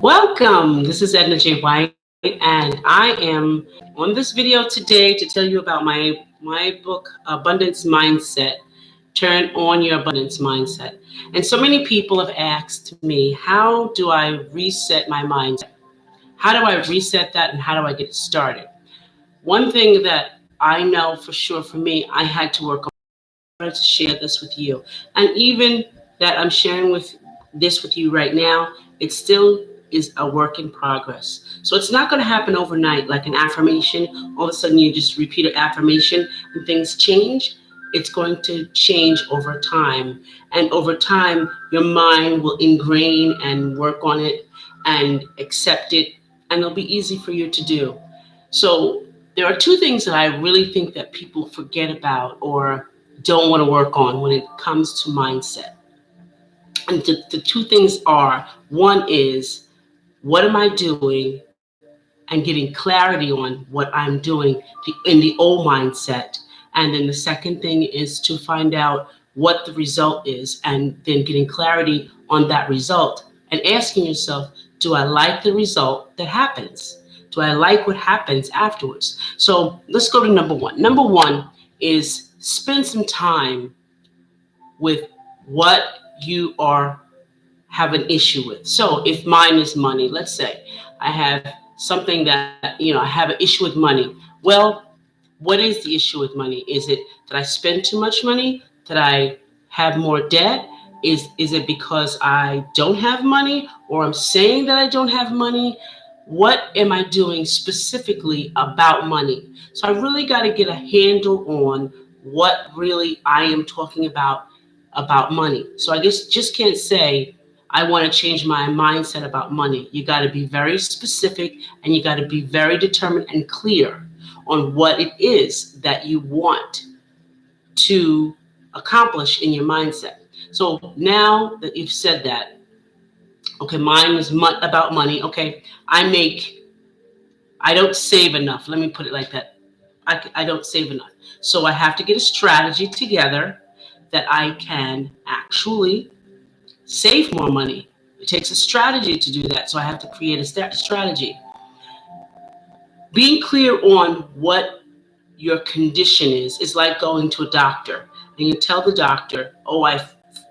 Welcome. This is Edna J. White, and I am on this video today to tell you about my book, Abundance Mindset. Turn on your abundance mindset. And so many people have asked me, how do I reset my mindset? How do I reset that, and how do I get started? One thing that I know for sure for me, I had to work on to share this with you, and even that I'm sharing with this with you right now, it still is a work in progress. So it's not going to happen overnight like an affirmation. All of a sudden you just repeat an affirmation and things change. It's going to change over time, and over time your mind will ingrain and work on it and accept it, and it'll be easy for you to do. So there are two things that I really think that people forget about or don't want to work on when it comes to mindset. And the two things are, one is, what am I doing, and getting clarity on what I'm doing in the old mindset. And then the second thing is to find out what the result is, and then getting clarity on that result and asking yourself, do I like the result that happens? Do I like what happens afterwards? So let's go to number one. Number one is spend some time with what you are have an issue with. So if mine is money, let's say I have something that, I have an issue with money. Well, what is the issue with money? Is it that I spend too much money? That I have more debt? Is it because I don't have money, or I'm saying that I don't have money? What am I doing specifically about money? So I really got to get a handle on what really I am talking about money. So I just can't say I want to change my mindset about money. You got to be very specific, and you got to be very determined and clear on what it is that you want to accomplish in your mindset. So now that you've said that, okay, mine is about money. Okay, I don't save enough. Let me put it like that. I don't save enough. So I have to get a strategy together that I can actually save more money. It takes a strategy to do that. So I have to create a strategy. Being clear on what your condition is like going to a doctor, and you tell the doctor, oh,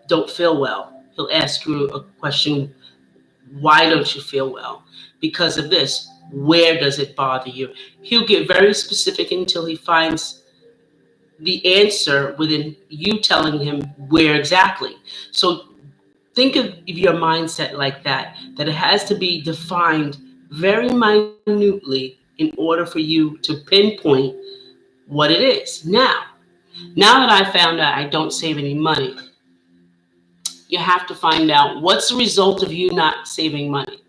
don't feel well. He'll ask you a question, why don't you feel well? Because of this. Where does it bother you? He'll get very specific until he finds the answer within you telling him where exactly. So think of your mindset like that it has to be defined very minutely in order for you to pinpoint what it is. Now that I found out I don't save any money, you have to find out what's the result of you not saving money.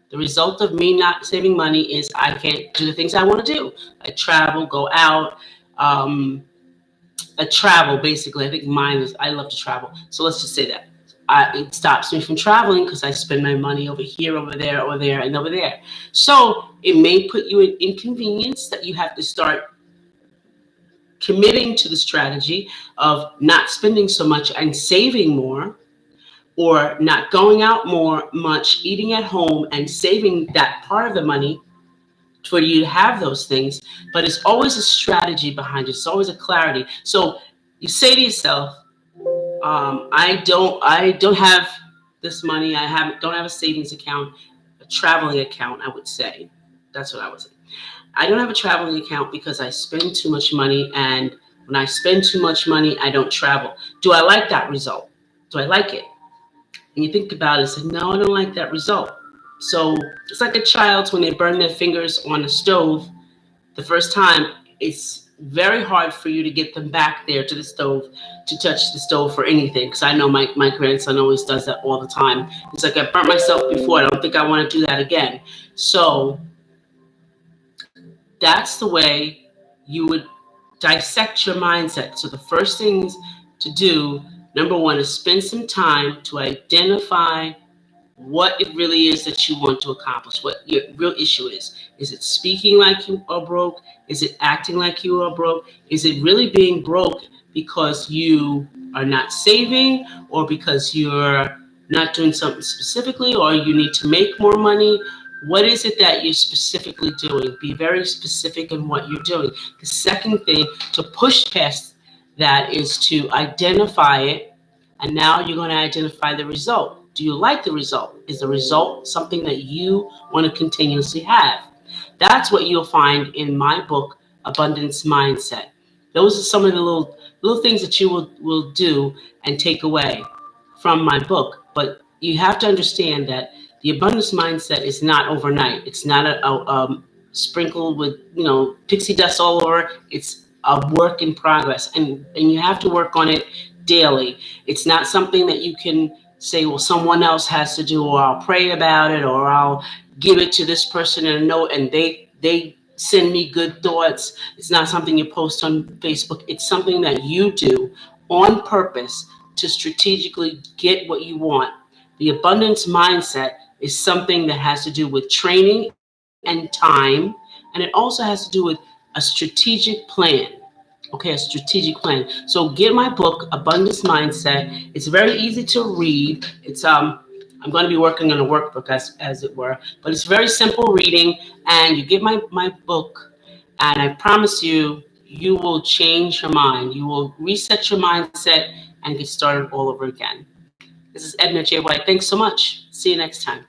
The result of me not saving money is I can't do the things I want to do. I travel, go out, I travel basically. I think mine is I love to travel. So let's just say that. It stops me from traveling because I spend my money over here, over there, and over there. So it may put you in inconvenience that you have to start committing to the strategy of not spending so much and saving more, or not going out much, eating at home and saving that part of the money for you to have those things. But it's always a strategy behind it. It's always a clarity. So you say to yourself, I don't have this money. Don't have a savings account, a traveling account. I would say that's what I would say. I don't have a traveling account because I spend too much money, and when I spend too much money, I don't travel. Do I like that result? Do I like it? And you think about it and say, no, I don't like that result. So it's like a child when they burn their fingers on a stove the first time. It's very hard for you to get them back there to the stove, to touch the stove for anything. Because I know my grandson always does that all the time. It's like, I burnt myself before. I don't think I want to do that again. So that's the way you would dissect your mindset. So the first things to do, number one, is spend some time to identify what it really is that you want to accomplish, what your real issue is. Is it speaking like you are broke? Is it acting like you are broke? Is it really being broke because you are not saving, or because you're not doing something specifically, or you need to make more money. What is it that you're specifically doing? Be very specific in what you're doing. The second thing to push past that is to identify it, and now you're going to identify the result. Do you like the result? Is the result something that you want to continuously have? That's what you'll find in my book, Abundance Mindset. Those are some of the little things that you will do and take away from my book. But you have to understand that the abundance mindset is not overnight. It's not sprinkled with pixie dust all over. It's a work in progress, and you have to work on it daily. It's not something that you can say, well, someone else has to do, or I'll pray about it, or I'll give it to this person in a note, and they send me good thoughts. It's not something you post on Facebook. It's something that you do on purpose to strategically get what you want. The abundance mindset is something that has to do with training and time, and it also has to do with a strategic plan. Okay, a strategic plan. So get my book, Abundance Mindset. It's very easy to read. I'm going to be working on a workbook as it were, but it's very simple reading. And you get my book, and I promise you, you will change your mind. You will reset your mindset and get started all over again. This is Edna J. White. Thanks so much. See you next time.